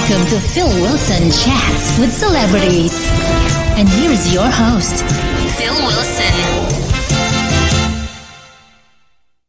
Welcome to Phil Wilson Chats with Celebrities. And here is your host, Phil Wilson.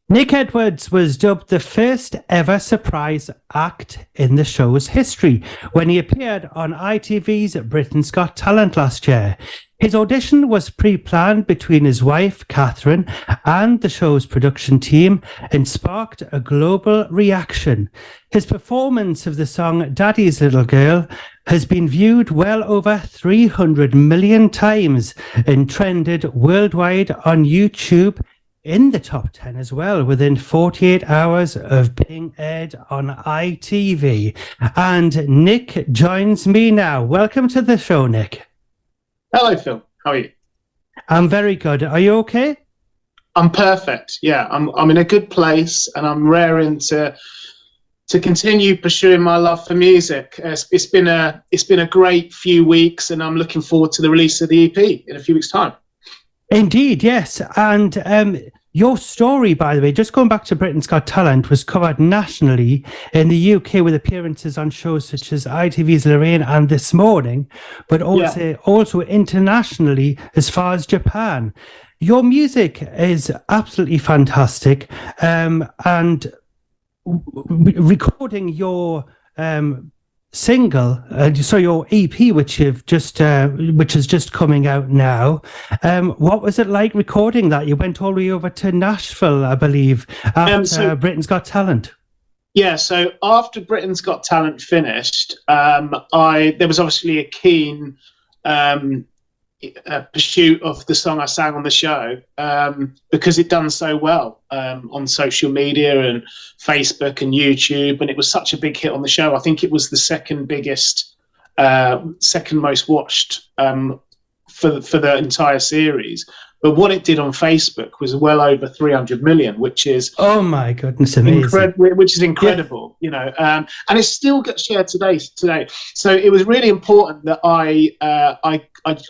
Nick Edwards was dubbed the first ever surprise act in the show's history when he appeared on ITV's Britain's Got Talent last year. His audition was pre-planned between his wife, Catherine, and the show's production team and sparked a global reaction. His performance of the song Daddy's Little Girl has been viewed well over 300 million times and trended worldwide on YouTube, in the top 10 as well, within 48 hours of being aired on ITV. And Nick joins me now. Welcome to the show, Nick. Hello, Phil. How are you? I'm very good. Are you okay? I'm perfect. Yeah, I'm in a good place, and I'm raring to continue pursuing my love for music. It's been a great few weeks, and I'm looking forward to the release of the EP in a few weeks' time. Indeed, yes. And your story, by the way, just going back to Britain's Got Talent, was covered nationally in the UK with appearances on shows such as ITV's Lorraine and This Morning, but also internationally as far as Japan. Your music is absolutely fantastic, and recording your single, so your EP, which is just coming out now. What was it like recording that? You went all the way over to Nashville, I believe, after Britain's Got Talent. Yeah, so after Britain's Got Talent finished, there was obviously a keen pursuit of the song I sang on the show because it done so well on social media and Facebook and YouTube, and it was such a big hit on the show. I think it was the second most watched for the entire series. But what it did on Facebook was well over 300 million, which is oh my goodness, amazing! Which is incredible, yeah. You know, and it still gets shared today. So it was really important that I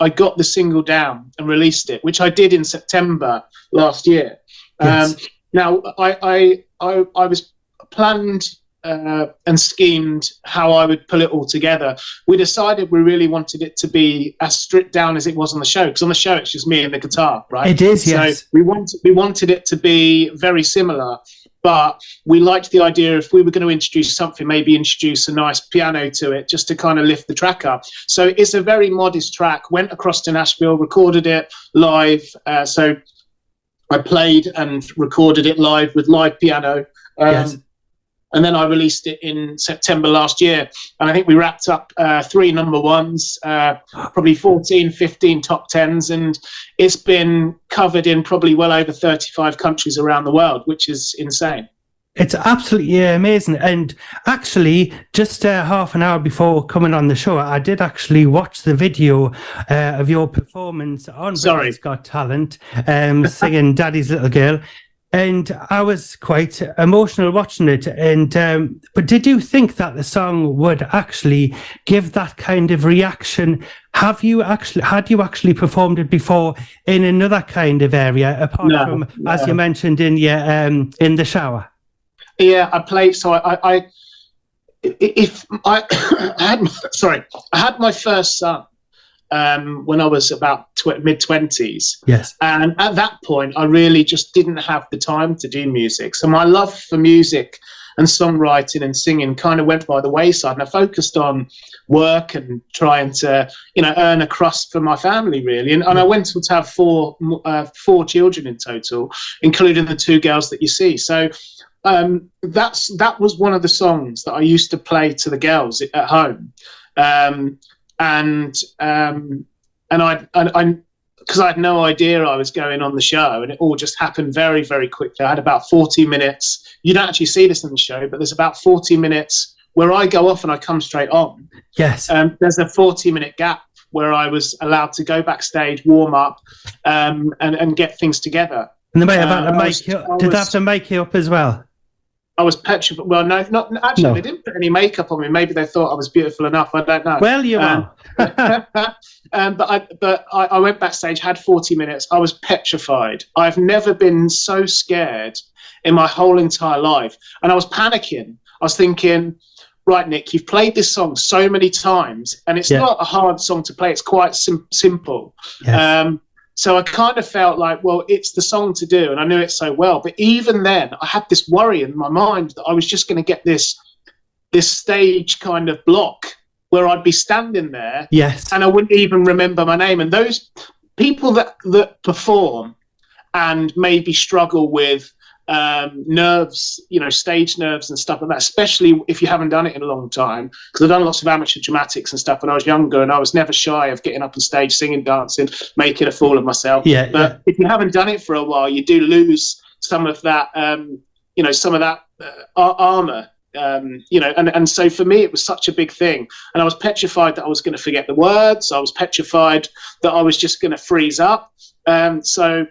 got the single down and released it, which I did in September last year. Yes. Now I was planned and schemed how I would pull it all together. We decided we really wanted it to be as stripped down as it was on the show, because on the show it's just me and the guitar, right? It is, yes. So we wanted it to be very similar, but we liked the idea if we were going to introduce something, maybe introduce a nice piano to it just to kind of lift the track up. So it's a very modest track. Went across to Nashville, recorded it live. So I played and recorded it live with live piano. Yes. And then I released it in September last year. And I think we wrapped up 3 number ones, probably 14, 15 top 10s. And it's been covered in probably well over 35 countries around the world, which is insane. It's absolutely amazing. And actually, just half an hour before coming on the show, I did actually watch the video of your performance on Britain's Got Talent, singing Daddy's Little Girl. And I was quite emotional watching it. And but did you think that the song would actually give that kind of reaction? Had you actually performed it before in another kind of area, apart from, as you mentioned, in the shower? Yeah, I played. So I had my first son when I was about mid-20s. Yes. And at that point, I really just didn't have the time to do music. So my love for music and songwriting and singing kind of went by the wayside. And I focused on work and trying to, earn a crust for my family, really. And I went on to have four children in total, including the 2 girls that you see. So that was one of the songs that I used to play to the girls at home. And I because I had no idea I was going on the show, and it all just happened very, very quickly. I had about 40 minutes. You don't actually see this in the show, but there's about 40 minutes where I go off and I come straight on. Yes. There's a 40-minute gap where I was allowed to go backstage, warm up, and get things together. And they might have to make you, did they have to make you up as well? I was petrified. Well, no, not actually. No. They didn't put any makeup on me. Maybe they thought I was beautiful enough. I don't know. Well, you are. But I went backstage, had 40 minutes. I was petrified. I've never been so scared in my whole entire life, and I was panicking. I was thinking, right, Nick, you've played this song so many times, and it's not a hard song to play. It's quite simple. Yes. So I kind of felt like, well, it's the song to do, and I knew it so well. But even then, I had this worry in my mind that I was just going to get this stage kind of block where I'd be standing there, and I wouldn't even remember my name. And those people that perform and maybe struggle with nerves, stage nerves and stuff like that, especially if you haven't done it in a long time, because I've done lots of amateur dramatics and stuff when I was younger, and I was never shy of getting up on stage, singing, dancing, making a fool of myself. But if you haven't done it for a while, you do lose some of that, armor. And so for me, it was such a big thing, and I was petrified that I was going to forget the words. I was petrified that I was just going to freeze up. So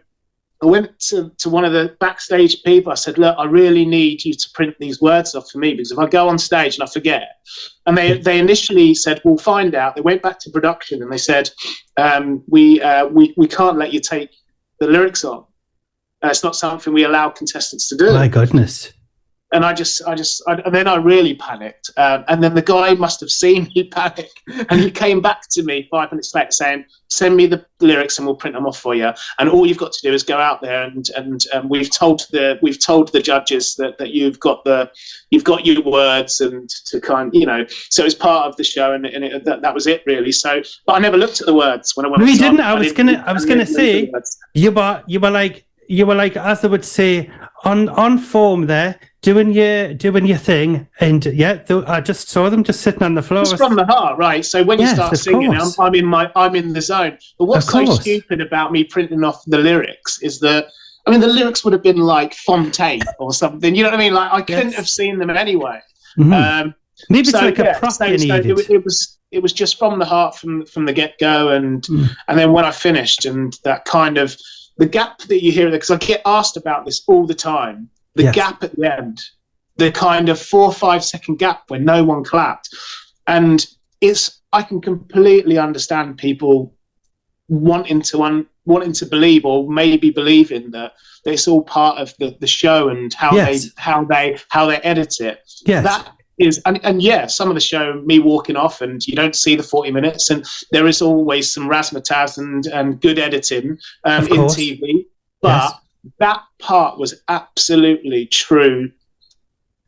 I went to one of the backstage people. I said, look, I really need you to print these words off for me, because if I go on stage and I forget. And they initially said, we'll find out. They went back to production and they said, we can't let you take the lyrics on. It's not something we allow contestants to do. My goodness. And and then I really panicked. And then the guy must have seen me panic, and he came back to me 5 minutes later saying, send me the lyrics and we'll print them off for you. And all you've got to do is go out there and we've told the judges that you've got your words, and to kind, so it's part of the show, and that was it really. So, but I never looked at the words when I went. No, you didn't. I was gonna say you were like, as they would say, on form there, doing your thing, and I just saw them just sitting on the floor. It's from the heart, right? So when you start singing, I'm in the zone. But what's so stupid about me printing off the lyrics is that, the lyrics would have been like Fontaine or something. You know what I mean? Like I couldn't have seen them anyway. Mm-hmm. Maybe it's like a prop you needed. It was just from the heart from the get go, and then when I finished, and that kind of the gap that you hear there, because I get asked about this all the time. The gap at the end, the kind of 4 or 5 second gap when no one clapped, and I can completely understand people wanting to believe, or maybe believing that it's all part of the show and how they edit it. Yes. That is, and some of the show, me walking off, and you don't see the 40 minutes, and there is always some razzmatazz and good editing in TV, but that part was absolutely true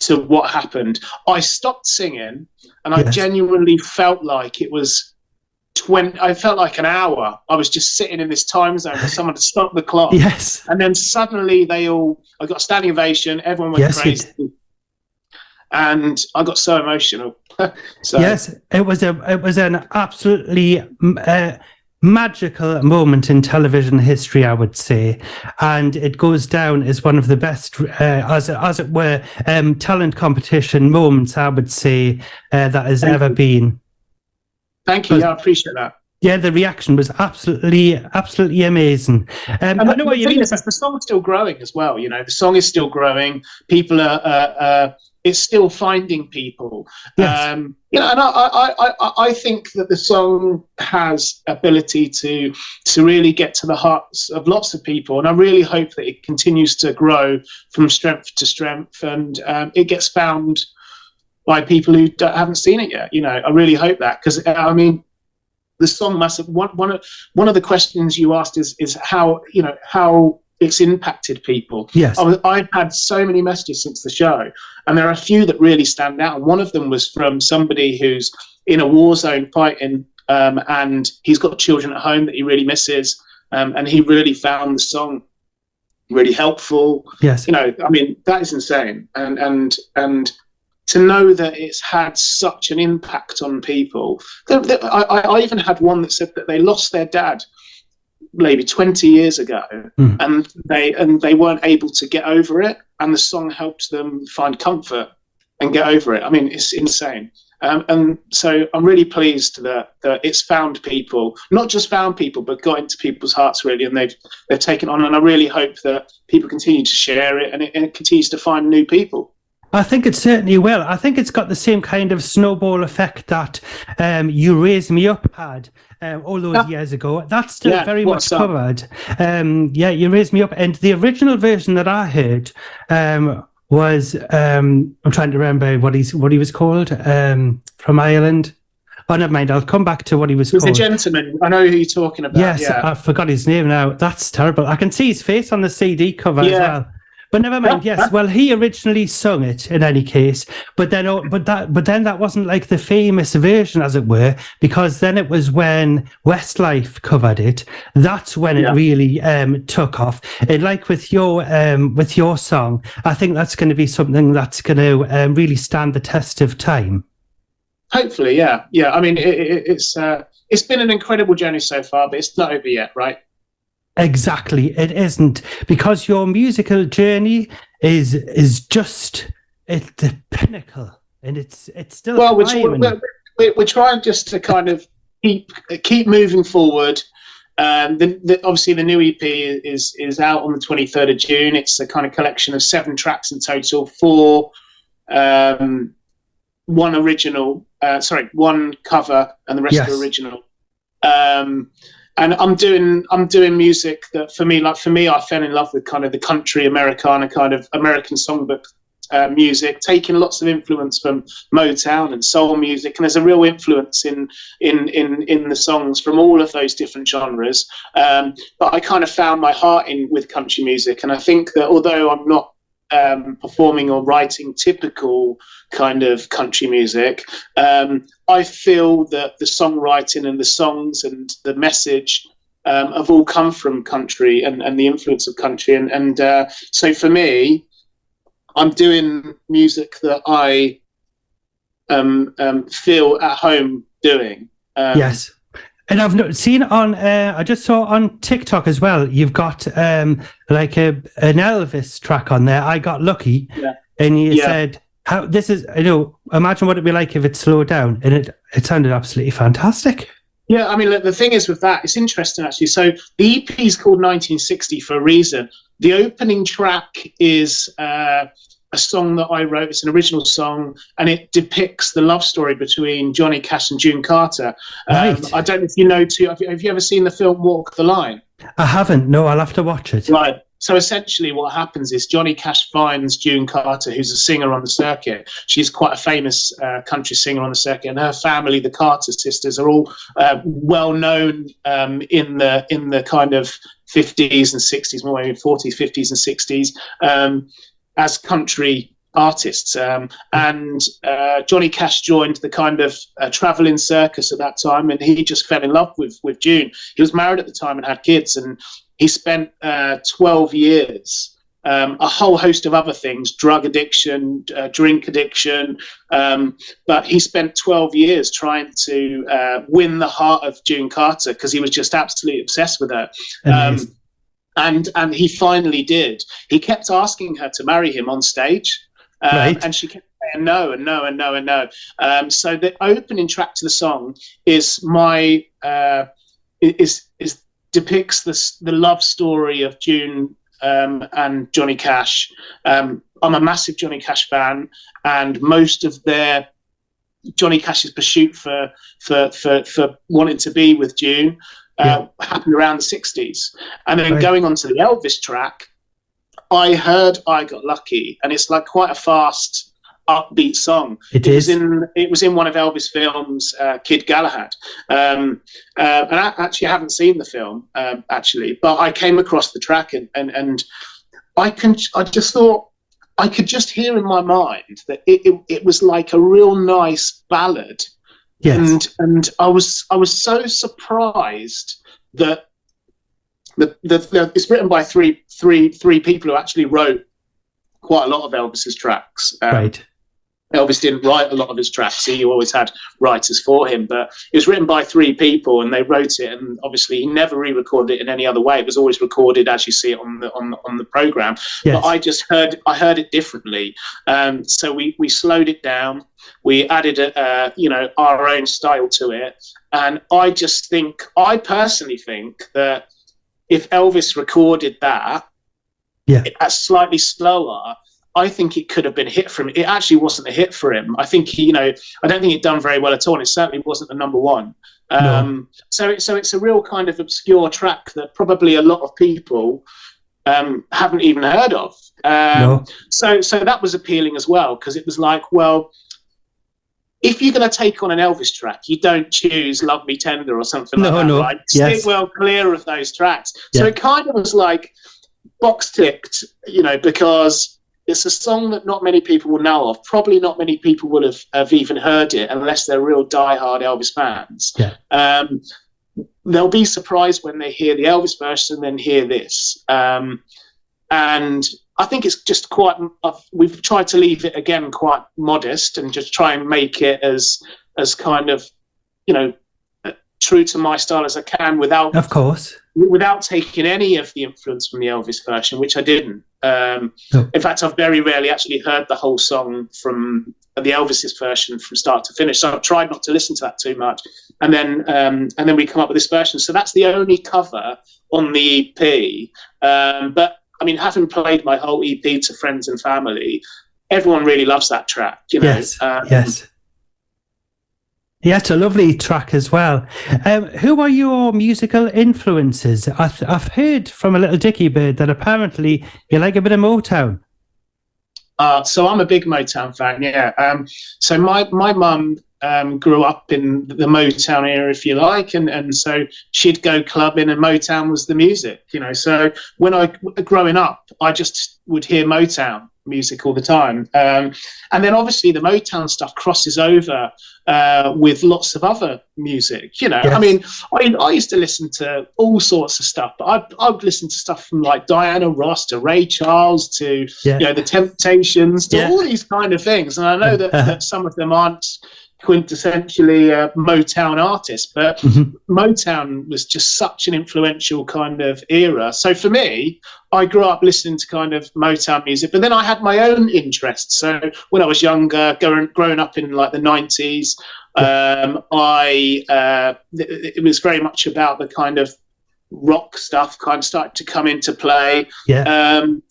to what happened. I stopped singing, and I genuinely felt like it was I felt like an hour. I was just sitting in this time zone for someone to stop the clock. Yes. And then suddenly I got a standing ovation. Everyone went crazy. And I got so emotional. Yes, it was an absolutely magical moment in television history, I would say, and it goes down as one of the best, as it were, talent competition moments, I would say, that has ever been. Thank you. I appreciate that. Yeah, the reaction was absolutely amazing. I know what you mean. The song's still growing as well. The song is still growing. People are. It's still finding people. Yes. And I think that the song has ability to really get to the hearts of lots of people, and I really hope that it continues to grow from strength to strength, and it gets found by people who haven't seen it yet. I really hope that, because the song must have one of the questions you asked is how it's impacted people. Yes. I've had so many messages since the show, and there are a few that really stand out. And one of them was from somebody who's in a war zone fighting, and he's got children at home that he really misses, and he really found the song really helpful. Yes. That is insane. And to know that it's had such an impact on people. I even had one that said that they lost their dad maybe 20 years ago, and they weren't able to get over it, and the song helped them find comfort and get over it. It's insane. And so I'm really pleased that it's found people, not just found people, but got into people's hearts really, and they've taken on. And I really hope that people continue to share it, and it continues to find new people. I think it certainly will. I think it's got the same kind of snowball effect that You Raise Me Up had all those years ago. That's still very much covered. You Raise Me Up. And the original version that I heard was I'm trying to remember what he was called from Ireland. Oh, never mind. I'll come back to what he was called. He was a gentleman. I know who you're talking about. Yes, yeah. I forgot his name now. That's terrible. I can see his face on the CD cover as well. But never mind. Yes, well, he originally sung it in any case, but then that wasn't like the famous version, as it were, because then it was when Westlife covered it. That's when it really took off. And like with your song, I think that's going to be something that's going to really stand the test of time. Hopefully, yeah. I mean, it's been an incredible journey so far, but it's not over yet, right? Exactly, it isn't, because your musical journey is just at the pinnacle, and it's still. Well, we're trying just to kind of keep moving forward. Obviously, the new EP is out on the 23rd of June. It's a kind of collection of 7 tracks in total, 4. One original, one cover, and the rest are original. And I'm doing music that for me, I fell in love with kind of the country Americana kind of American songbook music, taking lots of influence from Motown and soul music, and there's a real influence in the songs from all of those different genres. But I kind of found my heart with country music, and I think that although I'm not performing or writing typical kind of country music, I feel that the songwriting and the songs and the message have all come from country and the influence of country. And so for me, I'm doing music that I feel at home doing. Yes. And I've seen on, I just saw on TikTok as well, you've got like an Elvis track on there, I Got Lucky. Yeah. And you said, how this is, imagine what it'd be like if it slowed down. And it sounded absolutely fantastic. Yeah, I mean, the thing is with that, it's interesting actually. So the EP is called 1960 for a reason. The opening track is a song that I wrote. It's an original song, and it depicts the love story between Johnny Cash and June Carter. Right. I don't know if you know too. Have you ever seen the film Walk the Line? I haven't. No, I'll have to watch it. Right. So essentially what happens is Johnny Cash finds June Carter, who's a singer on the circuit. She's quite a famous country singer on the circuit, and her family, the Carter sisters, are all well known in the kind of 50s and 60s, more maybe 40s, 50s and 60s, as country artists. And Johnny Cash joined the kind of traveling circus at that time, and he just fell in love with June. He was married at the time and had kids, and he spent 12 years, a whole host of other things, drug addiction, drink addiction, but he spent 12 years trying to win the heart of June Carter because he was just absolutely obsessed with her. And he finally did. He kept asking her to marry him on stage, and she kept saying no and no and no and no. So the opening track to the song is depicts the love story of June and Johnny Cash. I'm a massive Johnny Cash fan, and most of Johnny Cash's pursuit for wanting to be with June happened around the 60s. And then going on to the Elvis track, I heard I Got Lucky, and it's like quite a fast, upbeat song. It was in one of Elvis' films, Kid Galahad. And I actually haven't seen the film, but I came across the track and I just thought I could just hear in my mind that it was like a real nice ballad. Yes. And I was so surprised that it's written by three people who actually wrote quite a lot of Elvis's tracks. Right. Elvis didn't write a lot of his tracks. He always had writers for him, but it was written by 3 people, and they wrote it. And obviously, he never re-recorded it in any other way. It was always recorded as you see it on the program. Yes. But I heard it differently. So we slowed it down. We added our own style to it, and I personally think that if Elvis recorded that, slightly slower, I think it could have been a hit for him. It actually wasn't a hit for him. I think I don't think it done very well at all. And it certainly wasn't the number one. No. So it's a real kind of obscure track that probably a lot of people haven't even heard of. No. So that was appealing as well, because it was like, well, if you're going to take on an Elvis track, you don't choose Love Me Tender or something like that, right? Yes. Stick well clear of those tracks. Yeah. So it kind of was like box ticked, you know, because it's a song that not many people will know of. Probably not many people will have even heard it unless they're real diehard Elvis fans. Yeah. They'll be surprised when they hear the Elvis version and then hear this. And I think it's just quite, we've tried to leave it again quite modest and just try and make it as kind of, you know, true to my style as I can without, of course, without taking any of the influence from the Elvis version, which I didn't. No. In fact, I've very rarely actually heard the whole song from the Elvis's version from start to finish. So I've tried not to listen to that too much. And then we come up with this version. So that's the only cover on the EP. But I mean, having played my whole EP to friends and family, everyone really loves that track. You know? Yes. Yes. Yeah, it's a lovely track as well. Who are your musical influences? I've heard from a little Dickie Bird that apparently you like a bit of Motown. So I'm a big Motown fan, yeah. So my mum grew up in the Motown era, if you like, and so she'd go clubbing and Motown was the music, you know. So when growing up, I just would hear Motown music all the time. And then obviously the Motown stuff crosses over with lots of other music, you know. Yes. I mean, I used to listen to all sorts of stuff, but I would listen to stuff from like Diana Ross to Ray Charles to you know, the Temptations to all these kind of things. And I know that some of them aren't quintessentially Motown artists, but Motown was just such an influential kind of era. So for me, I grew up listening to kind of Motown music, but then I had my own interests. So when I was younger, growing up in like the 90s, it was very much about the kind of rock stuff kind of started to come into play. So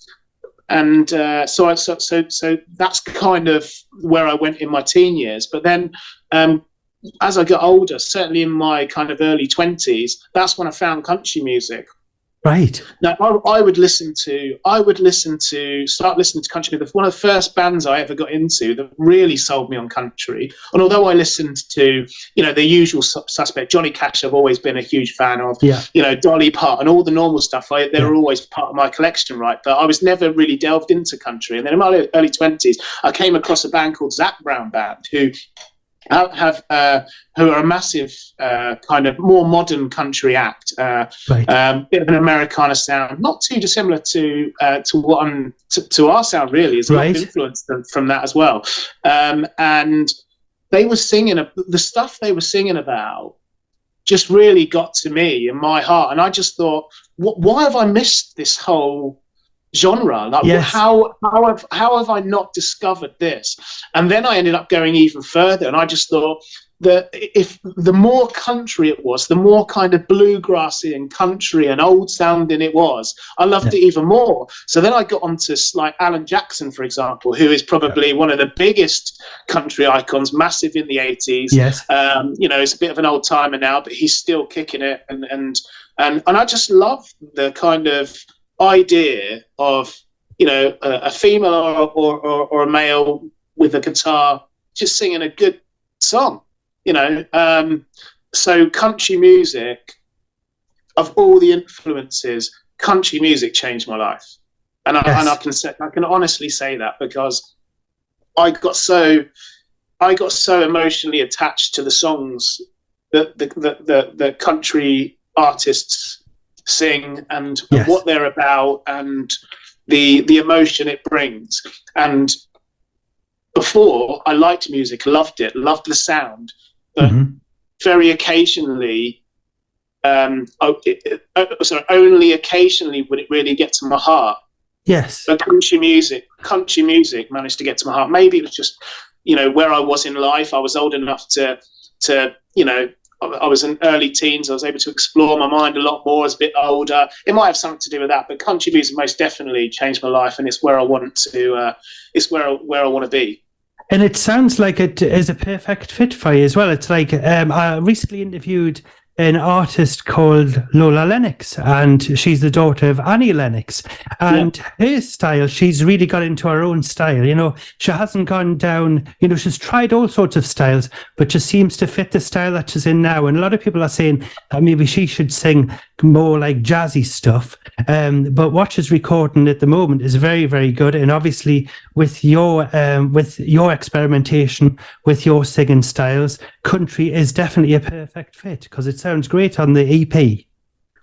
that's kind of where I went in my teen years. But then as I got older, certainly in my kind of early 20s, that's when I found country music. Right. Now, I would start listening to country music. One of the first bands I ever got into that really sold me on country. And although I listened to, you know, the usual suspect, Johnny Cash, I've always been a huge fan of, you know, Dolly Parton, all the normal stuff. They were always part of my collection, right? But I was never really delved into country. And then in my early 20s, I came across a band called Zac Brown Band, who are a massive kind of more modern country act, bit of an Americana sound, not too dissimilar to our sound really. There's a lot of influence from that as well. And they were singing the stuff they were singing about just really got to me in my heart, and I just thought, why have I missed this whole genre? Like, how have I not discovered this? And then I ended up going even further, and I just thought that if the more country it was, the more kind of bluegrassy and country and old sounding it was, I loved it even more. So then I got onto like Alan Jackson, for example, who is probably one of the biggest country icons, massive in the 80s. You know, he's a bit of an old timer now, but he's still kicking it, and I just love the kind of idea of, you know, a female or a male with a guitar just singing a good song, you know. So country music, of all the influences, country music changed my life, and I can honestly say that, because I got so emotionally attached to the songs that the country artists sing and what they're about and the emotion it brings. And before, I liked music, loved it, loved the sound, but very occasionally, only occasionally would it really get to my heart. But country music managed to get to my heart. Maybe it was just, you know, where I was in life. I was old enough to you know, I was in early teens. I was able to explore my mind a lot more as a bit older. It might have something to do with that, but country music most definitely changed my life, and it's where I want to. It's where I want to be. And it sounds like it is a perfect fit for you as well. It's like I recently interviewed an artist called Lola Lennox, and she's the daughter of Annie Lennox. And her style, she's really got into her own style. You know, she hasn't gone down, you know, she's tried all sorts of styles, but just seems to fit the style that she's in now. And a lot of people are saying that maybe she should sing more like jazzy stuff. But what she's recording at the moment is very, very good. And obviously with your experimentation, with your singing styles, country is definitely a perfect fit because it sounds great on the EP.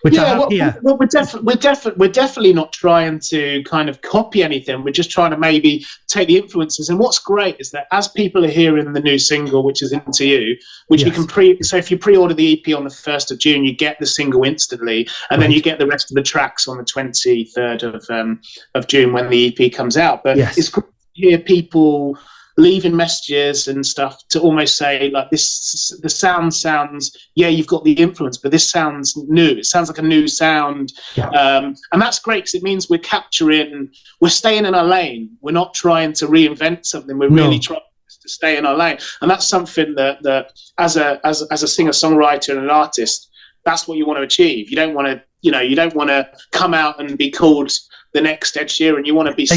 Well, we're definitely not trying to kind of copy anything. We're just trying to maybe take the influences. And what's great is that as people are hearing the new single, which is Into You, which you can so if you pre-order the EP on the 1st of June, you get the single instantly, and then you get the rest of the tracks on the 23rd of June when the EP comes out. But it's great to hear people leaving messages and stuff to almost say like the sound sounds, you've got the influence, but this sounds new. It sounds like a new sound. And that's great because it means we're staying in our lane. We're not trying to reinvent something. We're really trying to stay in our lane. And that's something that as a singer-songwriter and an artist, that's what you want to achieve. You don't want to come out and be called the next Ed Sheeran. You want to be you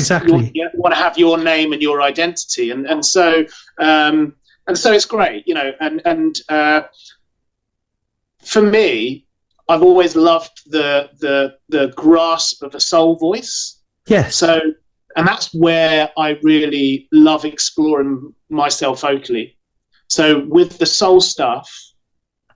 want to have your name and your identity, and so it's great, you know. And for me, I've always loved the grasp of a soul voice. Yes. So, and that's where I really love exploring myself vocally. So with the soul stuff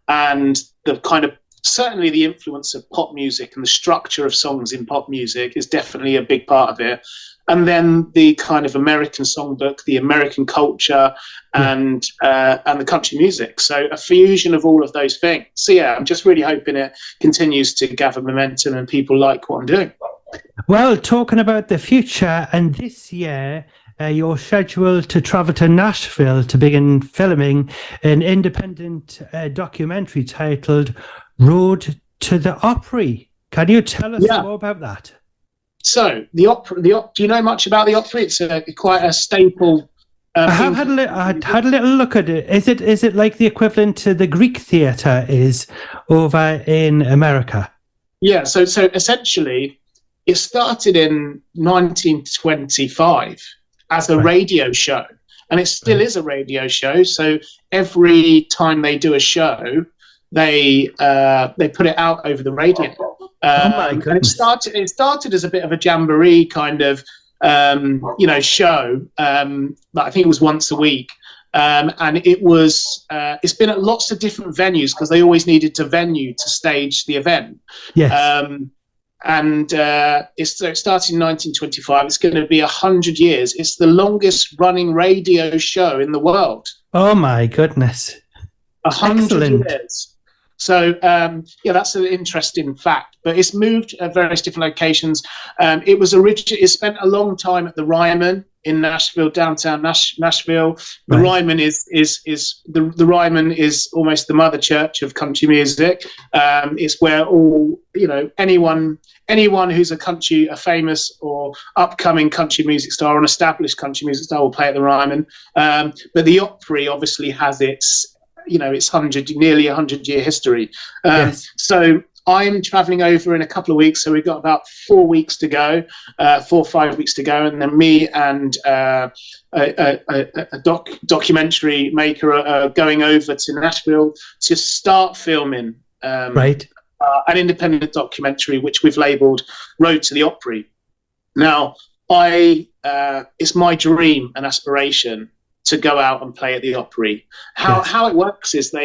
and the kind of certainly the influence of pop music and the structure of songs in pop music is definitely a big part of it. And then the kind of American songbook, the American culture, and the country music. So a fusion of all of those things. So I'm just really hoping it continues to gather momentum and people like what I'm doing. Well, talking about the future, and this year you're scheduled to travel to Nashville to begin filming an independent documentary titled Road to the Opry. Can you tell us more about that? So the Opry, do you know much about the Opry? It's quite a staple. I had a little look at it. Is it like the equivalent to the Greek theatre is over in America? Yeah. So essentially, it started in 1925 as a radio show, and it still is a radio show. So every time they do a show, they put it out over the radio. And it started as a bit of a jamboree kind of show. But I think it was once a week. And it's been at lots of different venues because they always needed a venue to stage the event. Yes. It started in 1925. It's going to be 100 years. It's the longest running radio show in the world. Oh my goodness. 100 years. So, that's an interesting fact. But it's moved at various different locations. It spent a long time at the Ryman in Nashville, downtown Nashville. The Ryman the Ryman is almost the mother church of country music. It's where all anyone who's a famous or upcoming country music star or an established country music star will play at the Ryman. But the Opry obviously has its nearly 100-year history. So I'm traveling over in a couple of weeks. So we've got about 4 weeks to go, 4 or 5 weeks to go. And then me and a documentary maker are going over to Nashville to start filming an independent documentary, which we've labeled Road to the Opry. Now, it's my dream and aspiration to go out and play at the Opry. How it works is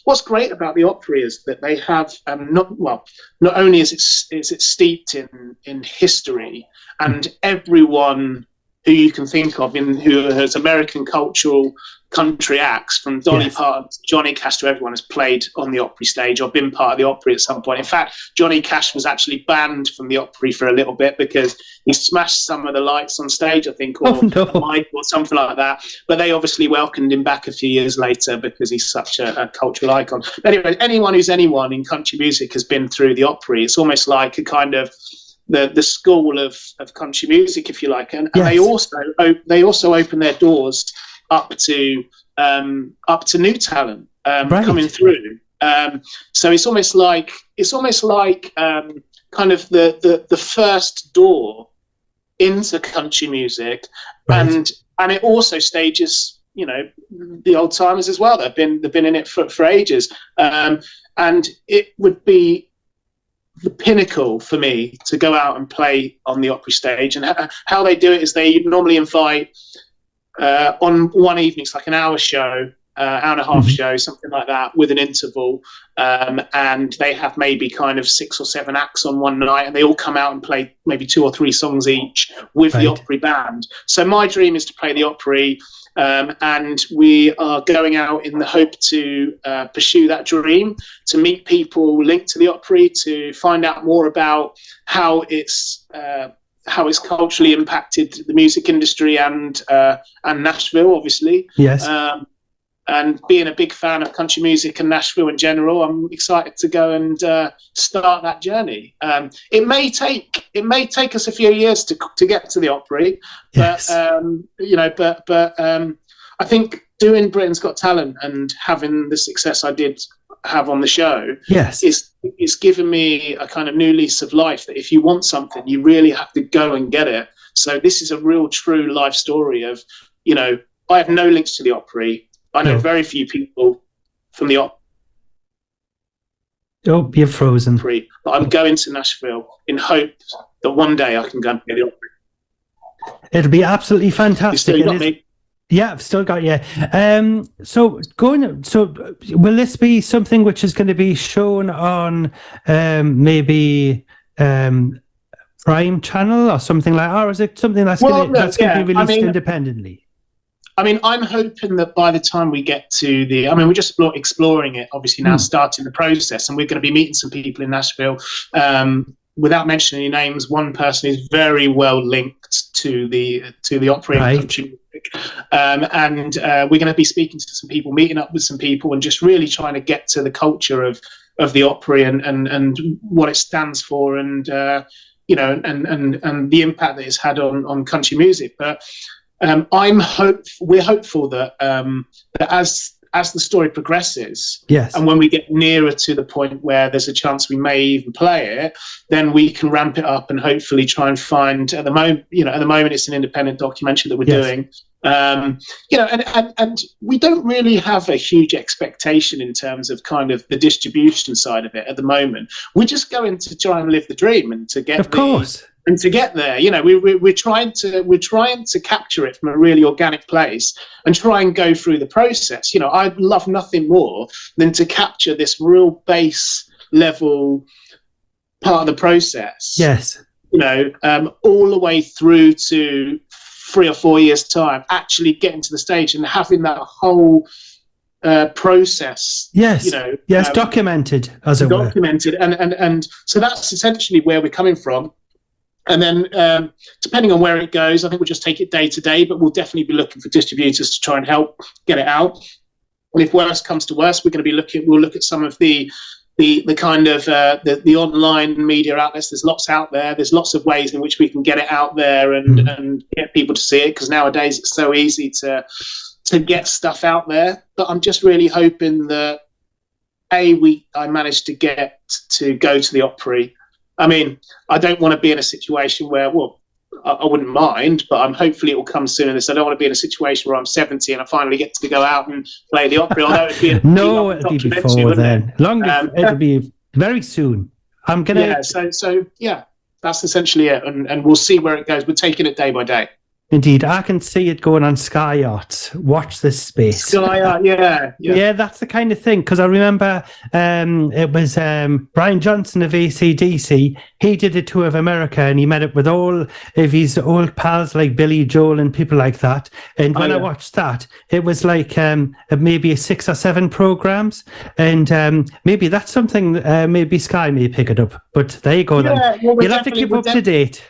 what's great about the Opry is that they have not only is it steeped in history, and everyone who you can think of who has American cultural country acts, from Dolly Parton, Johnny Cash, to everyone has played on the Opry stage or been part of the Opry at some point. In fact, Johnny Cash was actually banned from the Opry for a little bit because he smashed some of the lights on stage, I think, or mic or something like that. But they obviously welcomed him back a few years later because he's such a cultural icon. But anyway, anyone in country music has been through the Opry. It's almost like a kind of the school of country music, if you like, and they also open their doors up to new talent coming through. So it's almost like kind of the first door into country music, Right. and it also stages, you know, the old timers as well. They've been in it for ages, and it would be the pinnacle for me to go out and play on the Opry stage. And how they do it is they normally invite on one evening, it's like an hour show, hour and a half show, something like that, with an interval, and they have maybe kind of 6 or 7 acts on one night, and they all come out and play maybe 2 or 3 songs each with the Opry band. So my dream is to play the Opry, and we are going out in the hope to pursue that dream, to meet people linked to the Opry, to find out more about how it's culturally impacted the music industry and Nashville, obviously. Yes. And being a big fan of country music and Nashville in general, I'm excited to go and start that journey. It may take us a few years to get to the Opry, but I think doing Britain's Got Talent and having the success I did have on the show, it's given me a kind of new lease of life. That if you want something, you really have to go and get it. So this is a real, true life story of, you know, I have no links to the Opry. I know very few people from the Opry. Oh, you're frozen. But I'm going to Nashville in hope that one day I can go and play the Opry. It'll be absolutely fantastic. You still got me? Yeah, I've still got you. So will this be something which is going to be shown on maybe Prime Channel or something like that, or is it something that's going to be released independently? I mean, I'm hoping that by the time we get to we're just exploring it, obviously now, starting the process, and we're going to be meeting some people in Nashville. Without mentioning any names, one person is very well linked to the Opry and country music, and we're going to be speaking to some people, meeting up with some people, and just really trying to get to the culture of the Opry and what it stands for, and you know, and the impact that it's had on country music. But we're hopeful that that as the story progresses, and when we get nearer to the point where there's a chance we may even play it, then we can ramp it up and hopefully try and find. At the moment, it's an independent documentary that we're doing. You know, and we don't really have a huge expectation in terms of kind of the distribution side of it at the moment. We're just going to try and live the dream and to get and to get there, you know, we're trying to capture it from a really organic place and try and go through the process. You know, I'd love nothing more than to capture this real base level part of the process. Yes. You know, all the way through to 3 or 4 years' time, actually getting to the stage and having that whole process. Yes. You know, documented, as it were. Documented, and so that's essentially where we're coming from. And then, depending on where it goes, I think we'll just take it day to day, but we'll definitely be looking for distributors to try and help get it out. And if worst comes to worst, we'll look at some of the kind of the online media outlets. There's lots out there. There's lots of ways in which we can get it out there and get people to see it, because nowadays it's so easy to get stuff out there. But I'm just really hoping that I managed to get to go to the Opry. I mean, I don't want to be in a situation where, I wouldn't mind, but hopefully it will come sooner than this. I don't want to be in a situation where I'm 70 and I finally get to go out and play the Opry. Although it'd be it'll be before then. It'll be very soon. I'm gonna. Yeah. So that's essentially it, and we'll see where it goes. We're taking it day by day. Indeed, I can see it going on Sky Yachts. Watch this space. Sky Yacht, yeah. That's the kind of thing, because I remember it was Brian Johnson of AC/DC. He did a tour of America, and he met up with all of his old pals like Billy Joel and people like that. And when I watched that, it was like maybe 6 or 7 programs, and maybe that's something maybe Sky may pick it up. But there you go. Then you'll have to keep up to date.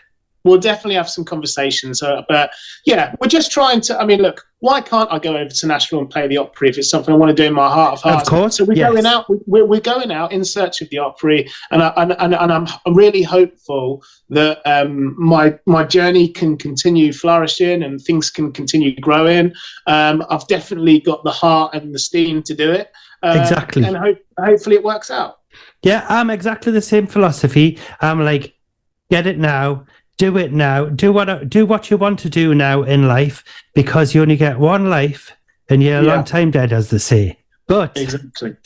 we'll definitely have some conversations. But yeah, we're just trying to. I mean, look, why can't I go over to Nashville and play the Opry if it's something I want to do in my heart of hearts? Of course. So we're going out. We're going out in search of the Opry, and I'm really hopeful that my journey can continue flourishing and things can continue growing. I've definitely got the heart and the steam to do it. Exactly. And hopefully it works out. Yeah, I'm exactly the same philosophy. I'm like, get it now, do it now, do what you want to do now in life, because you only get one life and you're a long time dead, as they say. But exactly.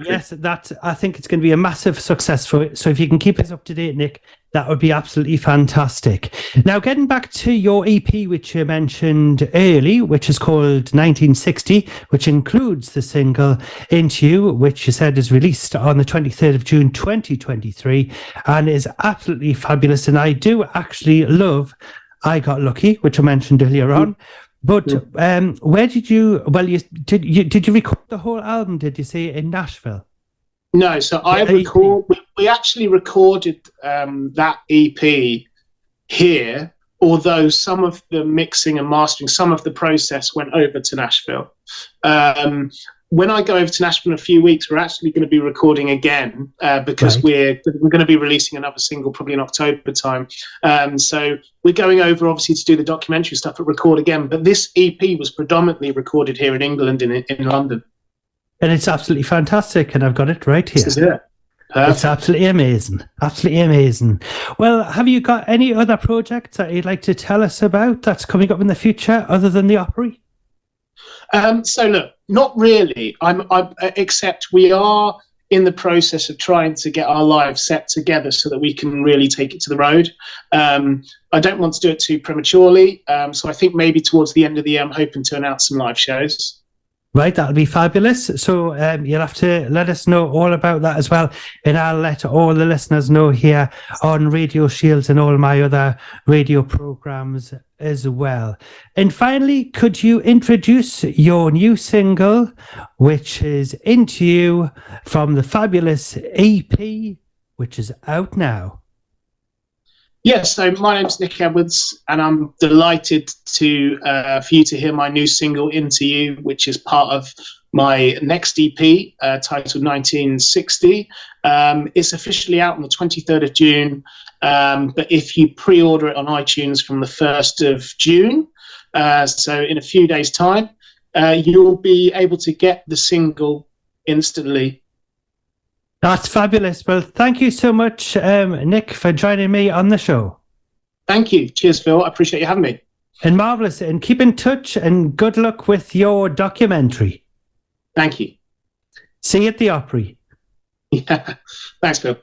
Yes, I think it's going to be a massive success for it. So if you can keep us up to date, Nick, that would be absolutely fantastic. Now, getting back to your EP, which you mentioned early, which is called 1960, which includes the single Into You, which you said is released on the 23rd of June 2023 and is absolutely fabulous. And I do actually love I Got Lucky, which I mentioned earlier on. But where did you? Well, did you record the whole album? Did you say in Nashville? No, so we actually recorded that EP here. Although some of the mixing and mastering, some of the process went over to Nashville. When I go over to Nashville in a few weeks, we're actually going to be recording again because we're going to be releasing another single probably in October time. So we're going over obviously to do the documentary stuff but record again. But this EP was predominantly recorded here in England, in London. And it's absolutely fantastic. And I've got it right here. This is it. It's absolutely amazing. Absolutely amazing. Well, have you got any other projects that you'd like to tell us about that's coming up in the future other than the Opry? So look, not really. Except we are in the process of trying to get our lives set together so that we can really take it to the road. I don't want to do it too prematurely. So I think maybe towards the end of the year, I'm hoping to announce some live shows. Right, that'll be fabulous. So you'll have to let us know all about that as well. And I'll let all the listeners know here on Radio Shields and all my other radio programs as well. And finally, could you introduce your new single, which is Into You, from the fabulous EP, which is out now? Yes, so my name's Nick Edwards, and I'm delighted for you to hear my new single, Into You, which is part of my next EP, titled 1960. It's officially out on the 23rd of June, but if you pre-order it on iTunes from the 1st of June, so in a few days' time, you'll be able to get the single instantly. That's fabulous. Well, thank you so much, Nick, for joining me on the show. Thank you. Cheers, Phil. I appreciate you having me. And marvellous. And keep in touch and good luck with your documentary. Thank you. See you at the Opry. Yeah. Thanks, Phil.